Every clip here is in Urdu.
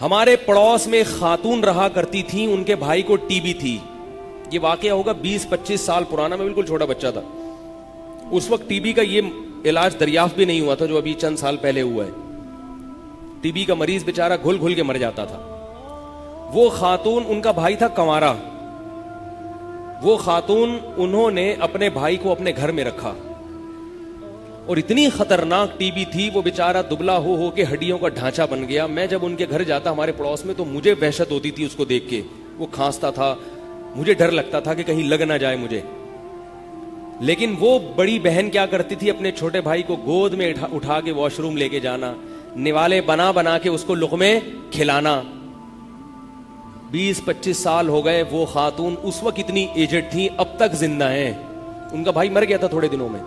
ہمارے پڑوس میں خاتون رہا کرتی تھی, ان کے بھائی کو ٹی بی تھی. یہ واقعہ ہوگا 20-25 سال پرانا, میں بالکل چھوٹا بچہ تھا. اس وقت ٹی بی کا یہ علاج دریافت بھی نہیں ہوا تھا جو ابھی چند سال پہلے ہوا ہے. ٹی بی کا مریض بیچارہ گھل گھل کے مر جاتا تھا. وہ خاتون, ان کا بھائی تھا کنوارا, وہ خاتون انہوں نے اپنے بھائی کو اپنے گھر میں رکھا, اور اتنی خطرناک ٹی بی تھی, وہ بیچارہ دبلا ہو کے ہڈیوں کا ڈھانچہ بن گیا. میں جب ان کے گھر جاتا ہمارے پڑوس میں, تو مجھے وحشت ہوتی تھی اس کو دیکھ کے. وہ کھانستا تھا, مجھے ڈر لگتا تھا کہ کہیں لگ نہ جائے مجھے. لیکن وہ بڑی بہن کیا کرتی تھی, اپنے چھوٹے بھائی کو گود میں اٹھا کے واش روم لے کے جانا, نوالے بنا بنا کے اس کو لقمے کھلانا. 20-25 سال ہو گئے. وہ خاتون اس وقت اتنی ایجڈ تھی, اب تک زندہ ہیں. ان کا بھائی مر گیا تھا تھوڑے دنوں میں.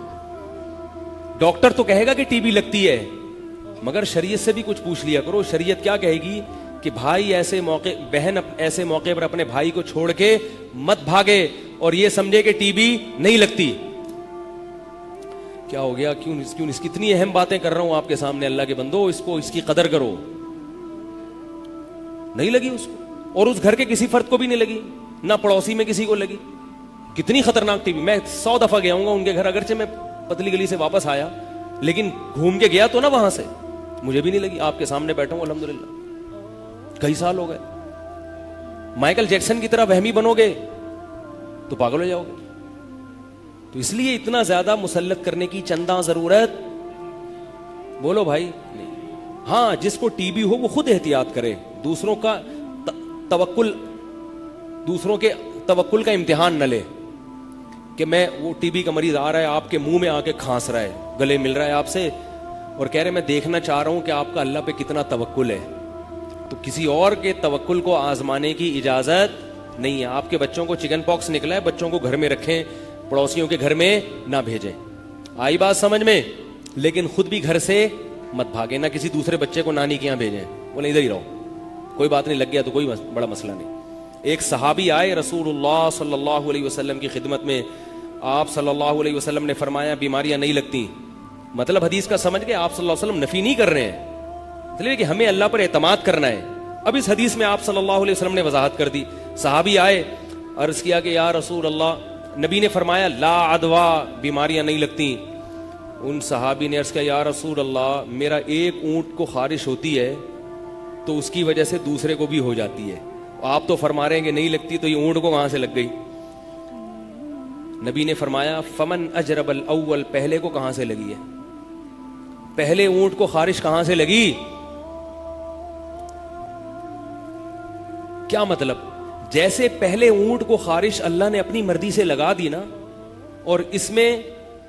ڈاکٹر تو کہے گا کہ ٹی بی لگتی ہے, مگر شریعت سے بھی کچھ پوچھ لیا کرو. شریعت کیا کہے گی کہ بھائی ایسے موقع, بہن ایسے موقع پر اپنے بھائی کو چھوڑ کے مت بھاگے اور یہ سمجھے کہ ٹی بی نہیں لگتی. کیا ہو گیا, کیوں اس کی اتنی اہم باتیں کر رہا ہوں آپ کے سامنے. اللہ کے بندو, اس کی قدر کرو. نہیں لگی اس کو, اور اس گھر کے کسی فرد کو بھی نہیں لگی, نہ پڑوسی میں کسی کو لگی. کتنی خطرناک ٹی بی. میں 100 دفعہ گیا ہوں گا ان کے گھر, اگرچہ میں پتلی گلی سے واپس آیا, لیکن گھوم کے گیا تو نا وہاں سے. مجھے بھی نہیں لگی. آپ کے سامنے بیٹھا ہوں الحمدللہ. کئی سال ہو گئے. مائیکل جیکسن کی طرح وہمی بنو گے تو پاگل ہو جاؤ گے. تو اس لیے اتنا زیادہ مسلط کرنے کی چندہ ضرورت بولو بھائی نہیں. ہاں, جس کو ٹی بی ہو وہ خود احتیاط کرے, دوسروں کا توکل, دوسروں کے توکل کا امتحان نہ لے کہ میں, وہ ٹی بی کا مریض آ رہا ہے آپ کے منہ میں آ کے کھانس رہا ہے, گلے مل رہا ہے آپ سے, اور کہہ رہے میں دیکھنا چاہ رہا ہوں کہ آپ کا اللہ پہ کتنا توکل ہے. تو کسی اور کے توکل کو آزمانے کی اجازت نہیں ہے. آپ کے بچوں کو چکن پاکس نکلا ہے, بچوں کو گھر میں رکھیں, پڑوسیوں کے گھر میں نہ بھیجیں. آئی بات سمجھ میں؟ لیکن خود بھی گھر سے مت بھاگیں, نہ کسی دوسرے بچے کو نانی کے یہاں بھیجیں. بولے ادھر ہی رہو, کوئی بات نہیں, لگ گیا تو کوئی بڑا مسئلہ نہیں. ایک صحابی آئے رسول اللہ صلی اللہ علیہ وسلم کی خدمت میں. آپ صلی اللہ علیہ وسلم نے فرمایا بیماریاں نہیں لگتی. مطلب حدیث کا سمجھ گئے, آپ صلی اللہ علیہ وسلم نفی نہیں کر رہے ہیں, اس لیے کہ ہمیں اللہ پر اعتماد کرنا ہے. اب اس حدیث میں آپ صلی اللہ علیہ وسلم نے وضاحت کر دی. صحابی آئے, عرض کیا کہ یا رسول اللہ, نبی نے فرمایا لا عدوا, بیماریاں نہیں لگتی. ان صحابی نے عرض کیا یا رسول اللہ, میرا ایک اونٹ کو خارش ہوتی ہے تو اس کی وجہ سے دوسرے کو بھی ہو جاتی ہے. آپ تو فرما رہے ہیں کہ نہیں لگتی, تو یہ اونٹ کو کہاں سے لگ گئی؟ نبی نے فرمایا فمن اجرب الاول, پہلے کو کہاں سے لگی ہے؟ پہلے اونٹ کو خارش کہاں سے لگی؟ کیا مطلب؟ جیسے پہلے اونٹ کو خارش اللہ نے اپنی مرضی سے لگا دی نا, اور اس میں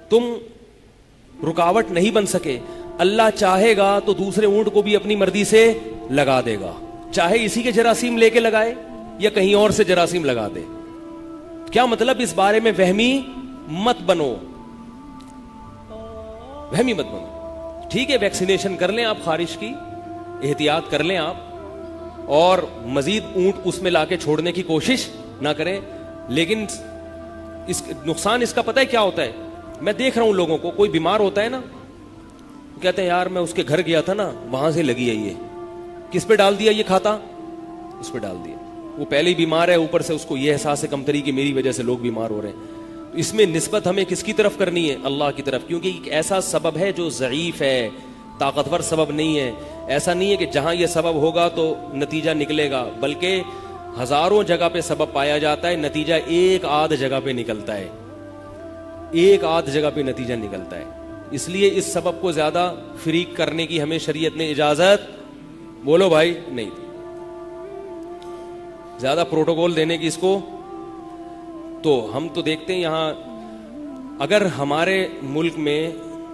تم رکاوٹ نہیں بن سکے, اللہ چاہے گا تو دوسرے اونٹ کو بھی اپنی مرضی سے لگا دے گا, چاہے اسی کے جراثیم لے کے لگائے یا کہیں اور سے جراثیم لگا دے. کیا مطلب؟ اس بارے میں وہمی مت بنو, وہمی مت بنو. ٹھیک ہے, ویکسینیشن کر لیں آپ, خارش کی احتیاط کر لیں آپ, اور مزید اونٹ اس میں لا کے چھوڑنے کی کوشش نہ کریں. لیکن اس نقصان اس کا پتہ ہے کیا ہوتا ہے؟ میں دیکھ رہا ہوں لوگوں کو, کوئی بیمار ہوتا ہے نا, کہتے ہیں یار میں اس کے گھر گیا تھا نا, وہاں سے لگی ہے. یہ کس پہ ڈال دیا؟ یہ کھاتا اس پہ ڈال دیا. وہ پہلے ہی بیمار ہے, اوپر سے اس کو یہ احساس ہے کمتری کہ میری وجہ سے لوگ بیمار ہو رہے ہیں. اس میں نسبت ہمیں کس کی طرف کرنی ہے؟ اللہ کی طرف, کیونکہ ایک ایسا سبب ہے جو ضعیف ہے, طاقتور سبب نہیں ہے. ایسا نہیں ہے کہ جہاں یہ سبب ہوگا تو نتیجہ نکلے گا, بلکہ ہزاروں جگہ پہ سبب پایا جاتا ہے, نتیجہ ایک آدھ جگہ پہ نکلتا ہے, ایک آدھ جگہ پہ نتیجہ نکلتا ہے. اس لیے اس سبب کو زیادہ فریق کرنے کی ہمیں شریعت نے اجازت, بولو بھائی, نہیں دی. زیادہ پروٹوکول دینے کی اس کو, تو ہم تو دیکھتے ہیں یہاں, اگر ہمارے ملک میں,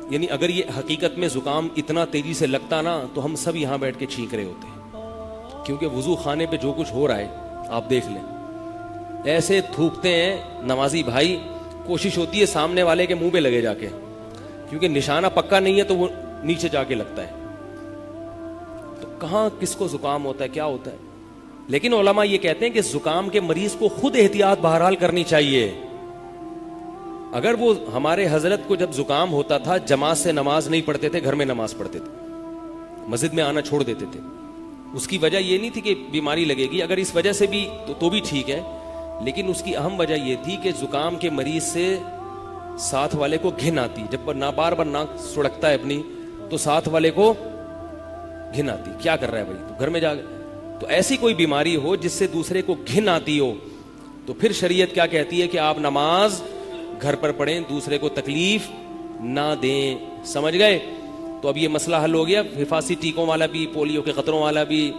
یعنی اگر یہ حقیقت میں زکام اتنا تیزی سے لگتا نا, تو ہم سب یہاں بیٹھ کے چھینک رہے ہوتے ہیں, کیونکہ وضو خانے پہ جو کچھ ہو رہا ہے آپ دیکھ لیں. ایسے تھوکتے ہیں نمازی بھائی, کوشش ہوتی ہے سامنے والے کے منہ پہ لگے جا کے, کیونکہ نشانہ پکا نہیں ہے تو وہ نیچے جا کے لگتا ہے. تو کہاں کس کو زکام ہوتا ہے, کیا ہوتا ہے؟ لیکن علماء یہ کہتے ہیں کہ زکام کے مریض کو خود احتیاط بہرحال کرنی چاہیے. اگر وہ, ہمارے حضرت کو جب زکام ہوتا تھا, جماعت سے نماز نہیں پڑھتے تھے, گھر میں نماز پڑھتے تھے, مسجد میں آنا چھوڑ دیتے تھے. اس کی وجہ یہ نہیں تھی کہ بیماری لگے گی، اگر اس وجہ سے بھی تو بھی ٹھیک ہے، لیکن اس کی اہم وجہ یہ تھی کہ زکام کے مریض سے ساتھ والے کو گھن آتی، جب بار بار ناک سڑکتا ہے اپنی تو ساتھ والے کو گھن آتی، کیا کر رہا ہے بھائی، تو گھر میں جا گئے. تو ایسی کوئی بیماری ہو جس سے دوسرے کو گھن آتی ہو تو پھر شریعت کیا کہتی ہے کہ آپ نماز گھر پر پڑھیں، دوسرے کو تکلیف نہ دیں. سمجھ گئے؟ تو اب یہ مسئلہ حل ہو گیا، حفاظتی ٹیکوں والا بھی، پولیو کے قطروں والا بھی،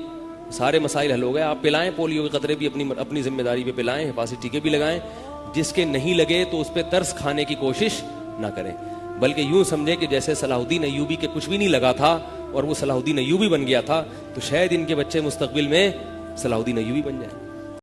سارے مسائل حل ہو گئے. آپ پلائیں پولیو کے قطرے بھی اپنی ذمہ داری پہ پلائیں، حفاظتی ٹیکے بھی لگائیں. جس کے نہیں لگے تو اس پہ ترس کھانے کی کوشش نہ کریں، بلکہ یوں سمجھیں کہ جیسے صلاح الدین ایوبی کے کچھ بھی نہیں لگا تھا اور وہ صلاح الدین ایوبی بن گیا تھا، تو شاید ان کے بچے مستقبل میں صلاح الدین ایوبی بن جائیں.